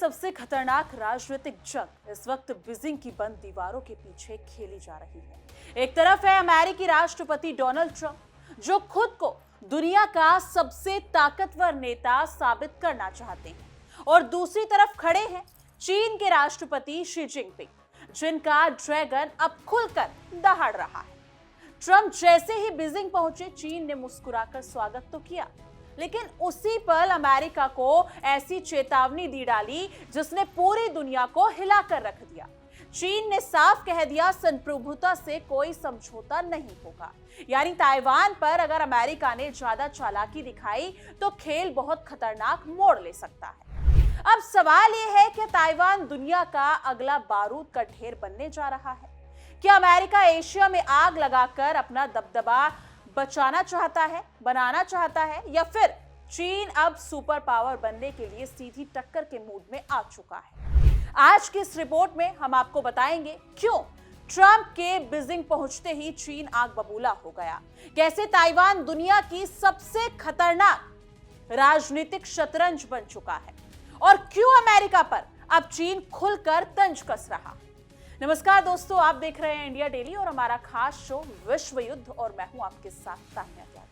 सबसे खतरनाक राजनीतिक जंग इस वक्त बीजिंग की बंद दीवारों के पीछे खेली जा रही है। एक तरफ है अमेरिकी राष्ट्रपति डोनाल्ड ट्रंप, जो खुद को दुनिया का सबसे ताकतवर नेता साबित करना चाहते हैं, और दूसरी तरफ खड़े हैं चीन के राष्ट्रपति शी जिनपिंग, जिनका ड्रैगन अब खुलकर दहाड़ रहा है। ट्रंप जैसे ही बीजिंग पहुंचे, चीन ने मुस्कुराकर स्वागत तो किया, लेकिन उसी पल अमेरिका को ऐसी चेतावनी दी डाली जिसने पूरी दुनिया को हिलाकर रख दिया। चीन ने साफ कह दिया, संप्रभुता से कोई समझौता नहीं होगा। यानी ताइवान पर अगर अमेरिका ने ज्यादा चालाकी दिखाई तो खेल बहुत खतरनाक मोड़ ले सकता है। अब सवाल यह है कि ताइवान दुनिया का अगला बारूद का ढेर बनने जा रहा है। क्या अमेरिका एशिया में आग लगाकर अपना दबदबा बचाना चाहता है, बनाना चाहता है, या फिर चीन अब सुपर पावर बनने के लिए सीधी टक्कर के मूड में आ चुका है? आज की इस रिपोर्ट में हम आपको बताएंगे क्यों ट्रंप के बीजिंग पहुंचते ही चीन आग बबूला हो गया, कैसे ताइवान दुनिया की सबसे खतरनाक राजनीतिक शतरंज बन चुका है, और क्यों अमेरिका पर अब चीन खुलकर तंज कस रहा। नमस्कार दोस्तों, आप देख रहे हैं इंडिया डेली और हमारा खास शो विश्व युद्ध, और मैं हूं आपके साथ तान्या जाट।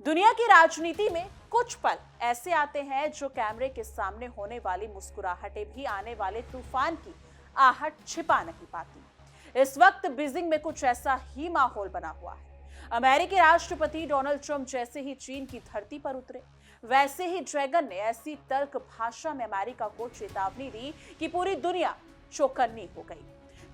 दुनिया की राजनीति में कुछ पल ऐसे आते हैं जो कैमरे के सामने होने वाली मुस्कुराहटें भी आने वाले तूफान की आहट छिपा नहीं पाती। इस वक्त बीजिंग में कुछ ऐसा ही माहौल बना हुआ है। अमेरिकी राष्ट्रपति डोनाल्ड ट्रंप जैसे ही चीन की धरती पर उतरे, वैसे ही ड्रैगन ने ऐसी तल्ख भाषा में अमेरिका को चेतावनी दी कि पूरी दुनिया चौकन्नी हो गई।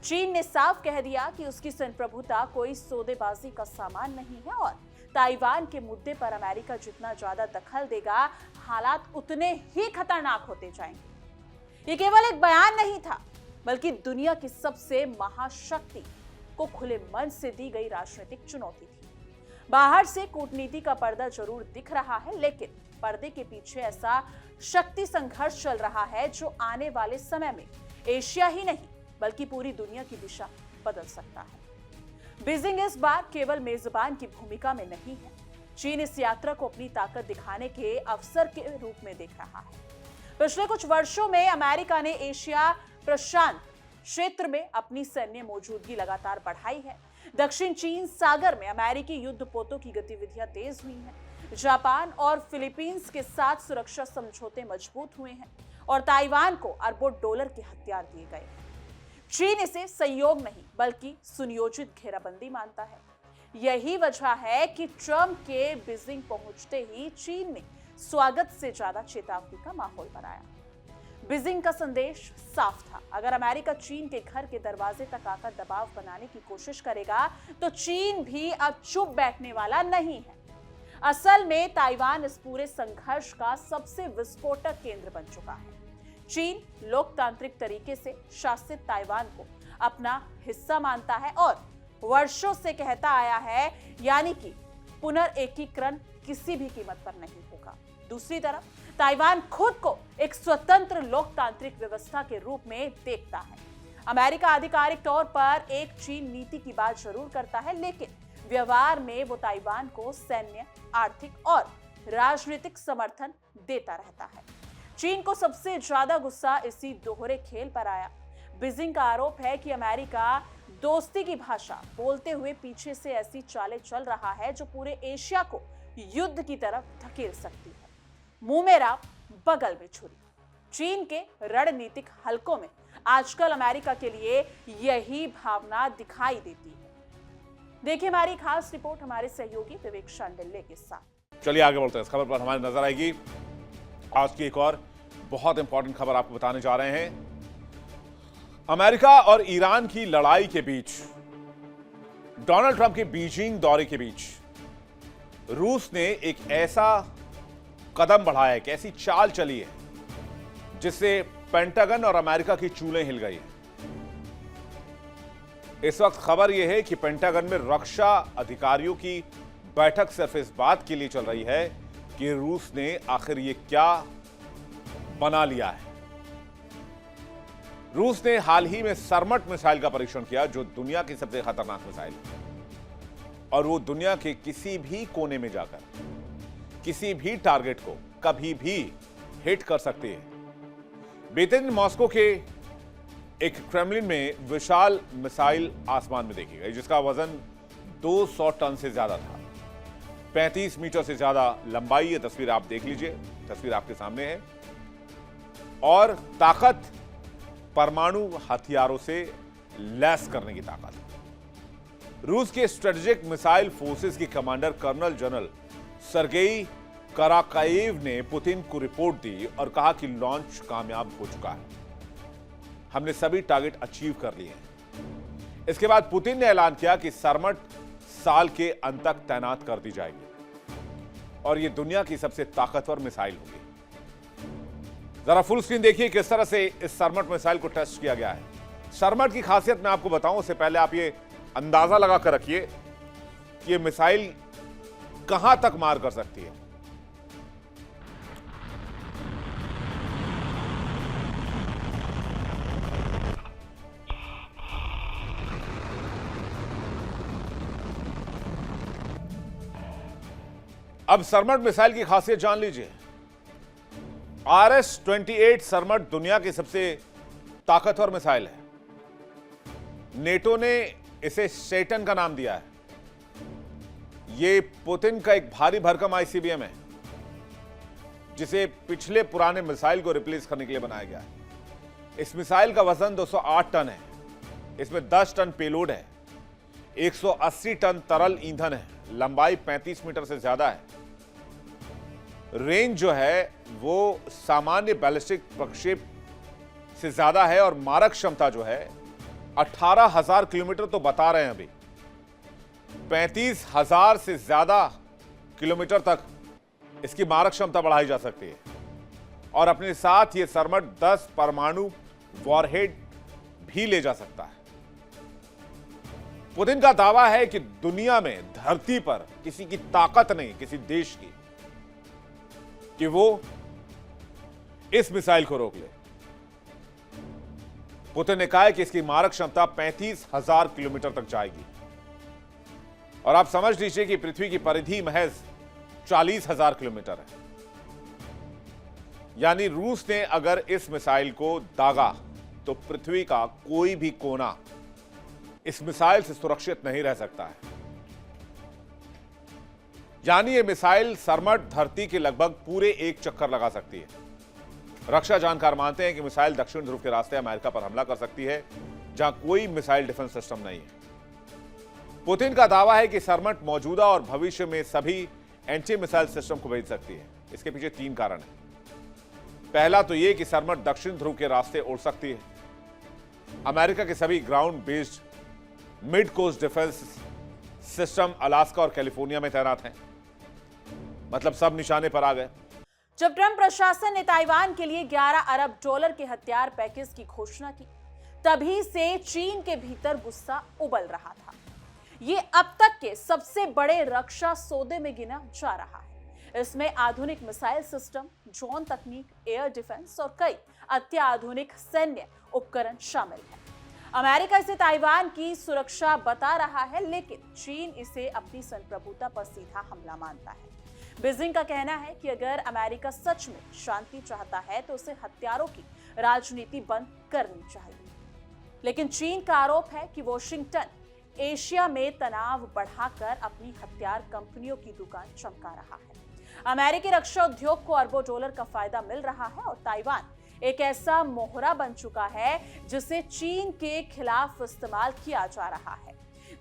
चीन ने साफ कह दिया कि उसकी संप्रभुता कोई सौदेबाजी का सामान नहीं है, और ताइवान के मुद्दे पर अमेरिका जितना ज्यादा दखल देगा, हालात उतने ही खतरनाक होते जाएंगे। ये केवल एक बयान नहीं था, बल्कि दुनिया की सबसे महाशक्ति को खुले मन से दी गई राजनीतिक चुनौती थी। बाहर से कूटनीति का पर्दा जरूर दिख रहा है, लेकिन पर्दे के पीछे ऐसा शक्ति संघर्ष चल रहा है जो आने वाले समय में एशिया ही नहीं बल्कि पूरी दुनिया की दिशा बदल सकता है। बीजिंग इस बार केवल मेजबान की भूमिका में नहीं है। चीन इस यात्रा को अपनी ताकत दिखाने के अवसर के रूप में देख रहा है। पिछले कुछ वर्षों में अमेरिका ने एशिया प्रशांत क्षेत्र में अपनी सैन्य मौजूदगी लगातार बढ़ाई है। दक्षिण चीन सागर में अमेरिकी युद्धपोतों की गतिविधियां तेज हुई हैं। जापान और फिलीपींस के साथ सुरक्षा समझौते मजबूत हुए हैं, और ताइवान को अरबों डॉलर के हथियार दिए गए। चीन इसे संयोग नहीं बल्कि सुनियोजित घेराबंदी मानता है। यही वजह है कि ट्रंप के बीजिंग पहुंचते ही चीन ने स्वागत से ज्यादा चेतावनी का माहौल बनाया। बीजिंग का संदेश साफ था, अगर अमेरिका चीन के घर के दरवाजे तक आकर दबाव बनाने की कोशिश करेगा तो चीन भी अब चुप बैठने वाला नहीं है। असल में ताइवान इस पूरे संघर्ष का सबसे विस्फोटक केंद्र बन चुका है। चीन लोकतांत्रिक तरीके से शासित ताइवान को अपना हिस्सा मानता है और वर्षों से कहता आया है, यानी कि पुनर्एकीकरण किसी भी कीमत पर नहीं होगा। दूसरी तरफ ताइवान खुद को एक स्वतंत्र लोकतांत्रिक व्यवस्था के रूप में देखता है। अमेरिका आधिकारिक तौर पर एक चीन नीति की बात जरूर करता है, लेकिन व्यवहार में वो ताइवान को सैन्य, आर्थिक और राजनीतिक समर्थन देता रहता है। चीन को सबसे ज्यादा गुस्सा इसी दोहरे खेल पर आया। बीजिंग का आरोप है कि अमेरिका दोस्ती की भाषा बोलते हुए पीछे से ऐसी चालें चल रहा है जो पूरे एशिया को युद्ध की तरफ धकेल सकती है। मुंह में राम, बगल में छुरी। चीन के रणनीतिक हलकों में आजकल अमेरिका के लिए यही भावना दिखाई देती है। देखिए हमारी खास रिपोर्ट हमारे सहयोगी विवेक शांडिल्य के साथ। चलिए आगे बढ़ते हैं। इस खबर पर हमारी नजर आएगी। आज की एक और बहुत इंपॉर्टेंट खबर आपको बताने जा रहे हैं। अमेरिका और ईरान की लड़ाई के बीच, डोनाल्ड ट्रंप के बीजिंग दौरे के बीच रूस ने एक ऐसा कदम बढ़ाया है, एक ऐसी चाल चली है जिससे पेंटागन और अमेरिका की चूलें हिल गई हैं। इस वक्त खबर यह है कि पेंटागन में रक्षा अधिकारियों की बैठक सिर्फ इस बात के लिए चल रही है कि रूस ने आखिर ये क्या बना लिया है। रूस ने हाल ही में सरमट मिसाइल का परीक्षण किया, जो दुनिया की सबसे खतरनाक मिसाइल है और वो दुनिया के किसी भी कोने में जाकर किसी भी टारगेट को कभी भी हिट कर सकती है। बीते दिन मॉस्को के एक क्रेमलिन में विशाल मिसाइल आसमान में देखी गई, जिसका वजन 200 टन से ज्यादा था, 35 मीटर से ज्यादा लंबाई। ये तस्वीर आप देख लीजिए, तस्वीर आपके सामने है। और ताकत परमाणु हथियारों से लैस करने की ताकत। रूस के स्ट्रेटेजिक मिसाइल फोर्सेस की कमांडर कर्नल जनरल सर्गेई कराकाएव ने पुतिन को रिपोर्ट दी और कहा कि लॉन्च कामयाब हो चुका है, हमने सभी टारगेट अचीव कर लिए हैं। इसके बाद पुतिन ने ऐलान किया कि सरमट साल के अंत तक तैनात कर दी जाएगी और यह दुनिया की सबसे ताकतवर मिसाइल होगी। जरा फुल स्क्रीन देखिए किस तरह से इस सरमट मिसाइल को टेस्ट किया गया है। सरमट की खासियत मैं आपको बताऊं, उससे पहले आप ये अंदाजा लगा कर रखिए कि ये मिसाइल कहां तक मार कर सकती है। अब सरमट मिसाइल की खासियत जान लीजिए। RS-28 सरमट दुनिया की सबसे ताकतवर मिसाइल है। नेटो ने इसे सैटर्न का नाम दिया है। यह पुतिन का एक भारी भरकम ICBM है, जिसे पिछले पुराने मिसाइल को रिप्लेस करने के लिए बनाया गया है। इस मिसाइल का वजन 208 टन है, इसमें 10 टन पेलोड है, 180 टन तरल ईंधन है, लंबाई 35 मीटर से ज्यादा है। रेंज जो है वो सामान्य बैलिस्टिक प्रक्षेप से ज्यादा है और मारक क्षमता जो है 18,000 किलोमीटर तो बता रहे हैं अभी, 35,000 से ज्यादा किलोमीटर तक इसकी मारक क्षमता बढ़ाई जा सकती है। और अपने साथ ये सरमट 10 परमाणु वॉरहेड भी ले जा सकता है। पुतिन का दावा है कि दुनिया में धरती पर किसी की ताकत नहीं, किसी देश की, कि वो इस मिसाइल को रोक ले। पुतिन ने कहा है कि इसकी मारक क्षमता 35,000 किलोमीटर तक जाएगी और आप समझ लीजिए कि पृथ्वी की परिधि महज 40,000 किलोमीटर है। यानी रूस ने अगर इस मिसाइल को दागा तो पृथ्वी का कोई भी कोना इस मिसाइल से सुरक्षित नहीं रह सकता है। यानी यह मिसाइल सरमट धरती के लगभग पूरे एक चक्कर लगा सकती है। रक्षा जानकार मानते हैं कि मिसाइल दक्षिण ध्रुव के रास्ते अमेरिका पर हमला कर सकती है, जहां कोई मिसाइल डिफेंस सिस्टम नहीं है। पुतिन का दावा है कि सरमट मौजूदा और भविष्य में सभी एंटी मिसाइल सिस्टम को भेज सकती है। इसके पीछे 3 कारण है। पहला तो यह कि सरमट दक्षिण ध्रुव के रास्ते उड़ सकती है। अमेरिका के सभी ground based midcourse defence system Alaska और कैलिफोर्निया में तैनात हैं, मतलब सब निशाने पर आ गए। जब ट्रंप प्रशासन ने ताइवान के लिए 11 अरब डॉलर के हथियार पैकेज की घोषणा की, तभी से चीन के भीतर गुस्सा उबल रहा था। ये अब तक के सबसे बड़े रक्षा सौदे में गिना जा रहा है। इसमें आधुनिक मिसाइल सिस्टम, ड्रोन तकनीक, एयर डिफेंस और कई अत्याधुनिक सैन्य उपकरण शामिल हैं। अमेरिका इसे ताइवान की सुरक्षा बता रहा है, लेकिन चीन इसे अपनी संप्रभुता पर सीधा हमला मानता है। बीजिंग का कहना है कि अगर अमेरिका सच में शांति चाहता है तो उसे हथियारों की राजनीति बंद करनी चाहिए। लेकिन चीन का आरोप है कि वॉशिंगटन एशिया में तनाव बढ़ाकर अपनी हथियार कंपनियों की दुकान चमका रहा है। अमेरिकी रक्षा उद्योग को अरबों डॉलर का फायदा मिल रहा है और ताइवान एक ऐसा मोहरा बन चुका है जिसे चीन के खिलाफ इस्तेमाल किया जा रहा है।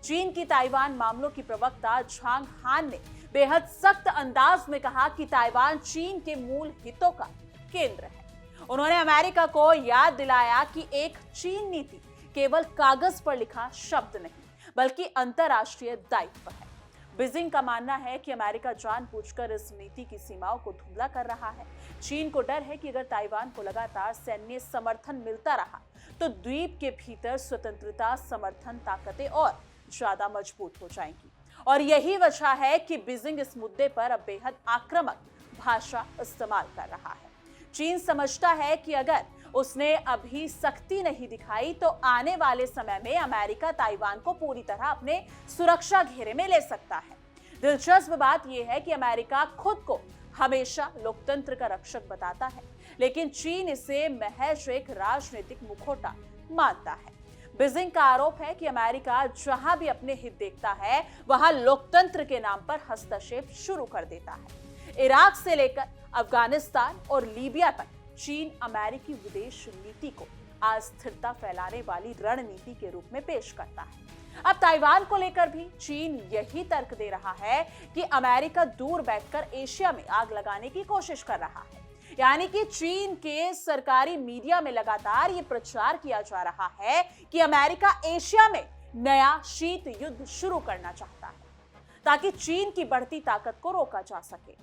चीन की ताइवान मामलों की प्रवक्ता झांग हान ने बेहद सख्त अंदाज में कहा कि ताइवान चीन के मूल हितों का केंद्र है। उन्होंने अमेरिका को याद दिलाया कि एक चीन नीति केवल कागज पर लिखा शब्द नहीं, बल्कि अंतर्राष्ट्रीय दायित्व है। बीजिंग का मानना है कि अमेरिका जानबूझकर इस नीति की सीमाओं को धुंधला कर रहा है। चीन को डर है कि अगर ताइवान को लगातार सैन्य समर्थन मिलता रहा तो द्वीप के भीतर स्वतंत्रता समर्थन ताकतें और ज्यादा मजबूत हो जाएंगी। और यही वजह है कि बीजिंग इस मुद्दे पर अब बेहद आक्रामक भाषा इस्तेमाल कर रहा है। चीन समझता है कि अगर उसने अभी सख्ती नहीं दिखाई तो आने वाले समय में अमेरिका ताइवान को पूरी तरह अपने सुरक्षा घेरे में ले सकता है। दिलचस्प बात यह है कि अमेरिका खुद को हमेशा लोकतंत्र का रक्षक बताता है, लेकिन चीन इसे महज एक राजनीतिक मुखौटा मानता है। बीजिंग का आरोप है कि अमेरिका जहां भी अपने हित देखता है वहां लोकतंत्र के नाम पर हस्तक्षेप शुरू कर देता है। इराक से लेकर अफगानिस्तान और लीबिया तक चीन अमेरिकी विदेश नीति को अस्थिरता फैलाने वाली रणनीति के रूप में पेश करता है। अब ताइवान को लेकर भी चीन यही तर्क दे रहा है कि अमेरिका दूर बैठकर एशिया में आग लगाने की कोशिश कर रहा है। यानी कि चीन के सरकारी मीडिया में लगातार ये प्रचार किया जा रहा है कि अमेरिका एशिया में नया शीत युद्ध शुरू करना चाहता है ताकि चीन की बढ़ती ताकत को रोका जा सके।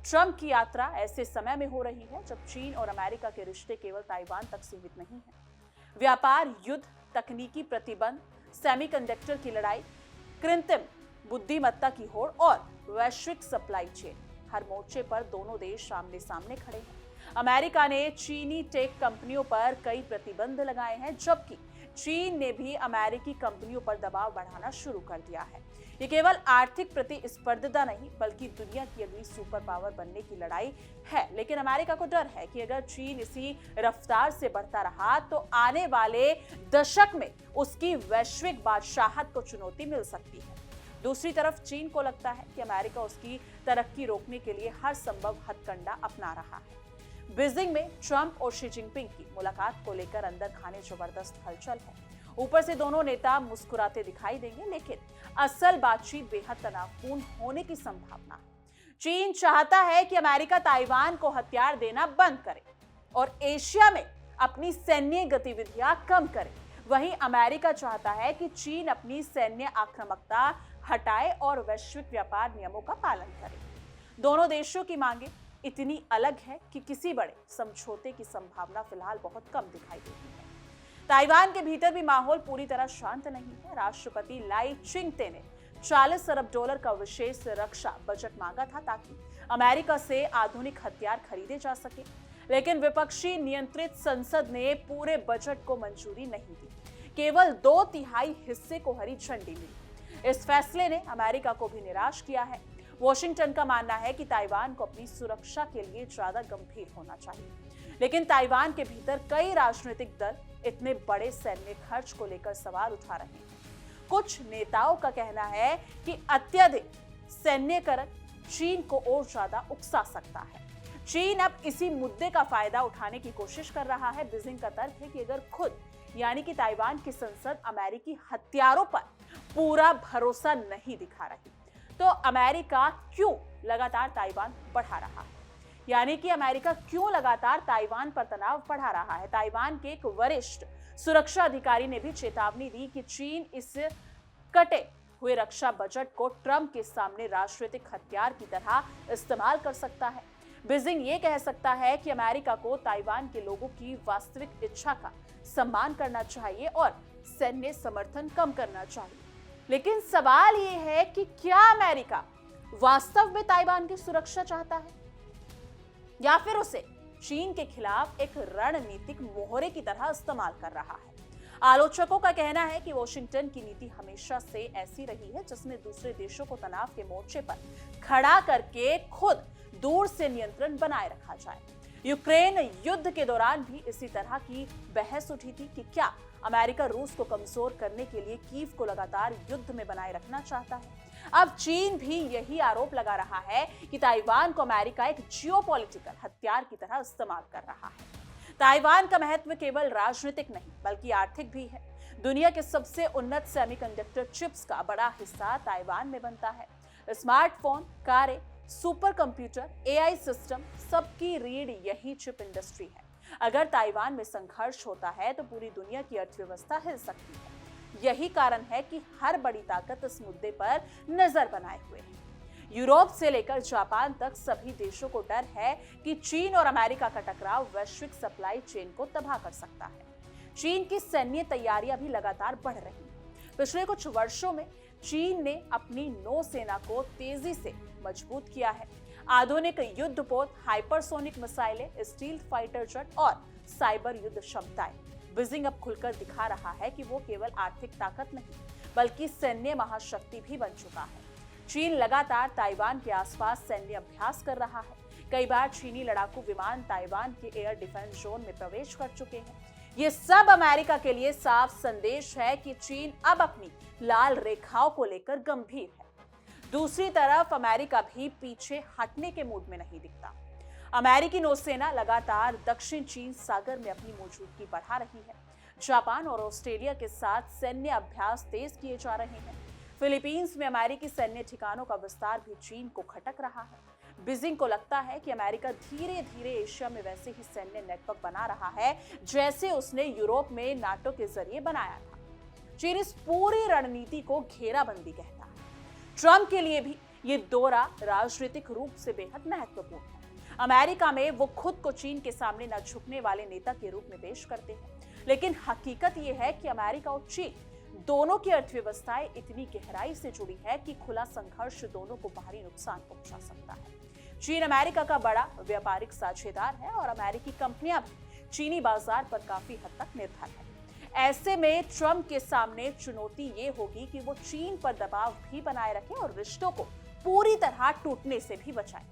ट्रंप की यात्रा ऐसे समय में हो रही है जब चीन और अमेरिका के रिश्ते केवल ताइवान तक सीमित नहीं है। व्यापार, युद्ध, तकनीकी प्रतिबंध, सेमीकंडक्टर की लड़ाई, कृत्रिम बुद्धिमत्ता की होड़ और वैश्विक सप्लाई चेन, हर मोर्चे पर दोनों देश आमने सामने खड़े हैं। अमेरिका ने चीनी टेक कंपनियों पर कई प्रतिबंध लगाए हैं, जबकि चीन ने भी अमेरिकी कंपनियों पर दबाव बढ़ाना शुरू कर दिया है। ये केवल आर्थिक प्रतिस्पर्धा नहीं बल्कि दुनिया की अगली सुपर पावर बनने की लड़ाई है। लेकिन अमेरिका को डर है कि अगर चीन इसी रफ्तार से बढ़ता रहा तो आने वाले दशक में उसकी वैश्विक बादशाहत को चुनौती मिल सकती है। दूसरी तरफ चीन को लगता है कि अमेरिका उसकी तरक्की रोकने के लिए हर संभव हथकंडा अपना रहा है। बीजिंग में ट्रंप और शी जिनपिंग की मुलाकात को लेकर अंदर खाने जबरदस्त हलचल है। ऊपर से दोनों नेता मुस्कुराते दिखाई देंगे, लेकिन असल बातचीत बेहद तनावपूर्ण होने की संभावना है। चीन चाहता है कि अमेरिका ताइवान को हथियार देना बंद करे और एशिया में अपनी सैन्य गतिविधियां कम करे। वहीं अमेरिका चाहता है कि चीन अपनी सैन्य आक्रामकता हटाए और वैश्विक व्यापार नियमों का पालन करे। दोनों देशों की मांगे इतनी अलग है कि किसी बड़े समझौते की संभावना फिलहाल बहुत कम दिखाई देती है। ताइवान के भीतर भी माहौल पूरी तरह शांत नहीं है। राष्ट्रपति लाई चिंगते ने $40 अरब का विशेष रक्षा बजट मांगा था ताकि अमेरिका से आधुनिक हथियार खरीदे जा सके, लेकिन विपक्षी नियंत्रित संसद ने पूरे बजट को मंजूरी नहीं दी। केवल 2/3 हिस्से को हरी झंडी मिली। इस फैसले ने अमेरिका को भी निराश किया है। वॉशिंगटन का मानना है कि ताइवान को अपनी सुरक्षा के लिए ज्यादा गंभीर होना चाहिए, लेकिन ताइवान के भीतर कई राजनीतिक दल इतने बड़े सैन्य खर्च को लेकर सवाल उठा रहे हैं। कुछ नेताओं का कहना है कि अत्यधिक सैन्यकरण चीन को और ज्यादा उकसा सकता है। चीन अब इसी मुद्दे का फायदा उठाने की कोशिश कर रहा है। बीजिंग का तर्क है कि अगर खुद यानी कि ताइवान की संसद अमेरिकी हथियारों पर पूरा भरोसा नहीं दिखा रही तो अमेरिका क्यों लगातार ताइवान बढ़ा रहा है, यानी कि अमेरिका क्यों लगातार ताइवान पर तनाव बढ़ा रहा है। ताइवान के एक वरिष्ठ सुरक्षा अधिकारी ने भी चेतावनी दी कि चीन इस कटे हुए रक्षा बजट को ट्रंप के सामने राजनीतिक हथियार की तरह इस्तेमाल कर सकता है। बीजिंग ये कह सकता है कि अमेरिका को ताइवान के लोगों की वास्तविक इच्छा का सम्मान करना चाहिए और सैन्य समर्थन कम करना चाहिए। लेकिन सवाल ये है कि क्या अमेरिका वास्तव में ताइवान की सुरक्षा चाहता है या फिर उसे चीन के खिलाफ एक रणनीतिक मोहरे की तरह इस्तेमाल कर रहा है। आलोचकों का कहना है कि वॉशिंगटन की नीति हमेशा से ऐसी रही है जिसमें दूसरे देशों को तनाव के मोर्चे पर खड़ा करके खुद दूर से नियंत्रण बनाए रखा जाए। यूक्रेन युद्ध के दौरान भी इसी तरह की बहस उठी थी कि क्या अमेरिका रूस को कमजोर करने के लिए कीव को लगातार युद्ध में बनाए रखना चाहता है। अब चीन भी यही आरोप लगा रहा है कि ताइवान को अमेरिका एक जियोपॉलिटिकल हथियार की तरह इस्तेमाल कर रहा है। ताइवान का महत्व केवल राजनीतिक नहीं बल्कि आर्थिक भी है। दुनिया के सबसे उन्नत सेमीकंडक्टर चिप्स का बड़ा हिस्सा ताइवान में बनता है। स्मार्टफोन, कारें, सुपर कंप्यूटर, एआई सिस्टम सबकी रीढ़ यही चिप इंडस्ट्री है। अगर ताइवान में संघर्ष होता है तो पूरी दुनिया की अर्थव्यवस्था हिल सकती है। यही कारण है कि हर बड़ी ताकत इस मुद्दे पर नजर बनाए हुए है। यूरोप से लेकर जापान तक सभी देशों को डर है कि चीन और अमेरिका का टकराव वैश्विक सप्लाई चेन को तबाह कर सकता है। चीन की सैन्य तैयारियां भी लगातार बढ़ रही हैं। पिछले कुछ वर्षों में चीन ने अपनी नौसेना को तेजी से मजबूत किया है। आधुनिक युद्धपोत, हाइपरसोनिक मिसाइलें, स्टील फाइटर जेट और साइबर युद्ध क्षमताएं। बीजिंग अब खुलकर दिखा रहा है कि वो केवल आर्थिक ताकत नहीं बल्कि सैन्य महाशक्ति भी बन चुका है। चीन लगातार ताइवान के आसपास सैन्य अभ्यास कर रहा है। कई बार चीनी लड़ाकू विमान ताइवान के एयर डिफेंस जोन में प्रवेश कर चुके हैं। ये सब अमेरिका के लिए साफ संदेश है कि चीन अब अपनी लाल रेखाओं को लेकर गंभीर है। दूसरी तरफ अमेरिका भी पीछे हटने के मूड में नहीं दिखता। अमेरिकी नौसेना लगातार दक्षिण चीन सागर में अपनी मौजूदगी बढ़ा रही है। जापान और ऑस्ट्रेलिया के साथ सैन्य अभ्यास तेज किए जा रहे हैं। फिलीपींस में अमेरिकी सैन्य ठिकानों का विस्तार भी चीन को खटक रहा है। बीजिंग को लगता है कि अमेरिका धीरे धीरे एशिया में वैसे ही सैन्य नेटवर्क बना रहा है जैसे उसने यूरोप में नाटो के जरिए बनाया था। चीन इस पूरी रणनीति को घेराबंदी कहता है। ट्रंप के लिए भी ये दौरा राजनीतिक रूप से बेहद महत्वपूर्ण है। अमेरिका में वो खुद को चीन के सामने न झुकने वाले नेता के रूप में पेश करते हैं, लेकिन हकीकत ये है कि अमेरिका और चीन दोनों की अर्थव्यवस्थाएं इतनी गहराई से जुड़ी है कि खुला संघर्ष दोनों को भारी नुकसान पहुंचा सकता है। चीन अमेरिका का बड़ा व्यापारिक साझेदार है और अमेरिकी कंपनियां भी चीनी बाजार पर काफी हद तक निर्भर है। ऐसे में ट्रंप के सामने चुनौती ये होगी कि वो चीन पर दबाव भी बनाए रखे और रिश्तों को पूरी तरह टूटने से भी बचाए।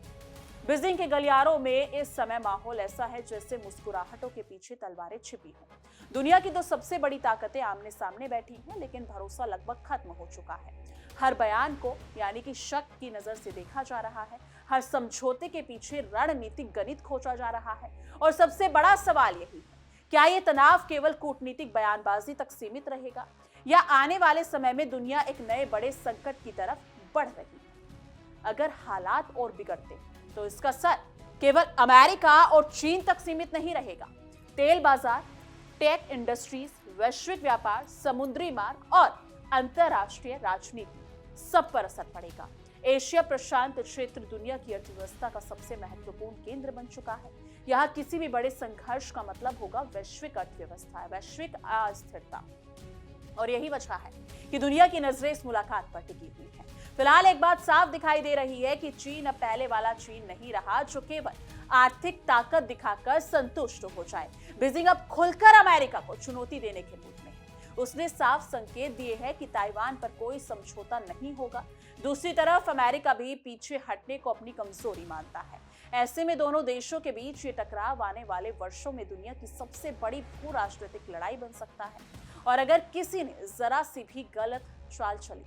बीजिंग के गलियारों में इस समय माहौल ऐसा है जैसे मुस्कुराहटों के पीछे तलवारें छिपी हैं। दुनिया की दो सबसे बड़ी ताकतें आमने सामने बैठी हैं, लेकिन भरोसा लगभग खत्म हो चुका है। हर बयान को यानी कि शक की नजर से देखा जा रहा है। हर समझौते के पीछे रणनीतिक गणित खोजा जा रहा है। और सबसे बड़ा सवाल यही है, क्या ये तनाव केवल कूटनीतिक बयानबाजी तक सीमित रहेगा या आने वाले समय में दुनिया एक नए बड़े संकट की तरफ बढ़ रही है? अगर हालात और बिगड़ते तो इसका असर केवल अमेरिका और चीन तक सीमित नहीं रहेगा। तेल बाजार, टेक इंडस्ट्रीज, वैश्विक व्यापार, समुद्री मार्ग और अंतरराष्ट्रीय राजनीति सब पर असर पड़ेगा। एशिया प्रशांत क्षेत्र दुनिया की अर्थव्यवस्था का सबसे महत्वपूर्ण केंद्र बन चुका है। यहाँ किसी भी बड़े संघर्ष का मतलब होगा वैश्विक अर्थव्यवस्था, वैश्विक अस्थिरता। और यही वजह है कि दुनिया की नजरें इस मुलाकात पर टिकी हुई है। फिलहाल एक बात साफ दिखाई दे रही है कि चीन अब पहले वाला चीन नहीं रहा जो केवल आर्थिक ताकत दिखाकर संतुष्ट हो जाए। बीजिंग अब खुलकर अमेरिका को चुनौती देने के मूड में है। उसने साफ संकेत दिए हैं कि ताइवान पर कोई समझौता नहीं होगा। दूसरी तरफ अमेरिका भी पीछे हटने को अपनी कमजोरी मानता है। ऐसे में दोनों देशों के बीच ये टकराव आने वाले वर्षों में दुनिया की सबसे बड़ी भू राजनीतिक लड़ाई बन सकता है। और अगर किसी ने जरा सी भी गलत चाल चली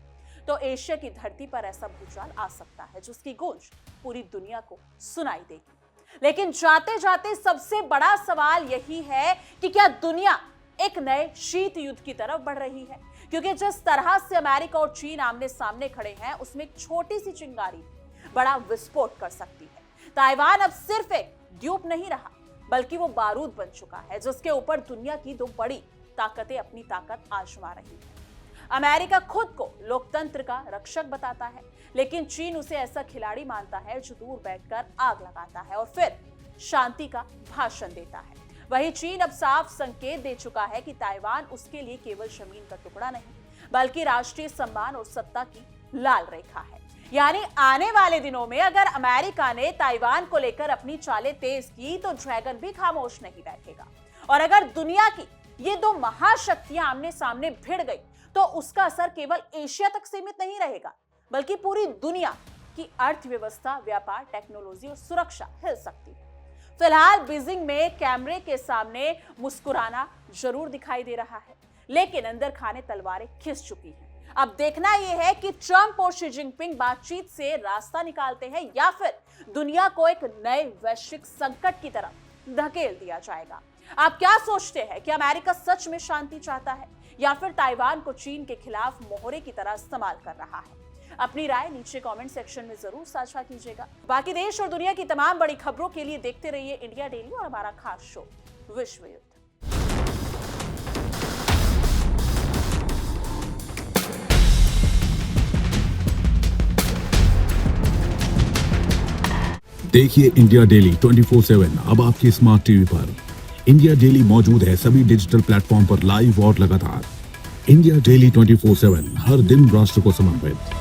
तो एशिया की धरती पर ऐसा भूचाल आ सकता है जिसकी गूंज पूरी दुनिया को सुनाई देगी। लेकिन जाते जाते सबसे बड़ा सवाल यही है कि क्या दुनिया एक नए शीत युद्ध की तरफ बढ़ रही है? क्योंकि जिस तरह से अमेरिका और चीन आमने सामने खड़े हैं उसमें एक छोटी सी चिंगारी बड़ा विस्फोट कर सकती है। ताइवान अब सिर्फ एक द्वीप नहीं रहा बल्कि वो बारूद बन चुका है जिसके ऊपर दुनिया की दो बड़ी ताकतें अपनी ताकत आजमा रही है। अमेरिका खुद को लोकतंत्र का रक्षक बताता है, लेकिन चीन उसे ऐसा खिलाड़ी मानता है जो दूर बैठकर आग लगाता है और फिर शांति का भाषण देता है। वहीं चीन अब साफ संकेत दे चुका है कि ताइवान उसके लिए केवल जमीन का टुकड़ा नहीं बल्कि राष्ट्रीय सम्मान और सत्ता की लाल रेखा है। यानी आने वाले दिनों में अगर अमेरिका ने ताइवान को लेकर अपनी चालें तेज की तो ड्रैगन भी खामोश नहीं बैठेगा। और अगर दुनिया की ये दो महाशक्तियां आमने सामने भिड़ गई तो उसका असर केवल एशिया तक सीमित नहीं रहेगा बल्कि पूरी दुनिया की अर्थव्यवस्था, व्यापार, टेक्नोलॉजी और सुरक्षा हिल सकती है। फिलहाल बीजिंग में कैमरे के सामने मुस्कुराना जरूर दिखाई दे रहा है, लेकिन अंदर खाने तलवारें खिस चुकी हैं। अब देखना यह है कि ट्रंप और शी जिनपिंग बातचीत से रास्ता निकालते हैं या फिर दुनिया को एक नए वैश्विक संकट की तरफ धकेल दिया जाएगा। आप क्या सोचते हैं कि अमेरिका सच में शांति चाहता है या फिर ताइवान को चीन के खिलाफ मोहरे की तरह इस्तेमाल कर रहा है? अपनी राय नीचे कमेंट सेक्शन में जरूर साझा कीजिएगा। बाकी देश और दुनिया की तमाम बड़ी खबरों के लिए देखते रहिए इंडिया डेली और हमारा खास शो विश्व युद्ध। देखिए इंडिया डेली 24/7 अब आपके स्मार्ट टीवी पर। इंडिया डेली मौजूद है सभी डिजिटल प्लेटफॉर्म पर लाइव और लगातार। इंडिया डेली 24/7 हर दिन राष्ट्र को समर्पित।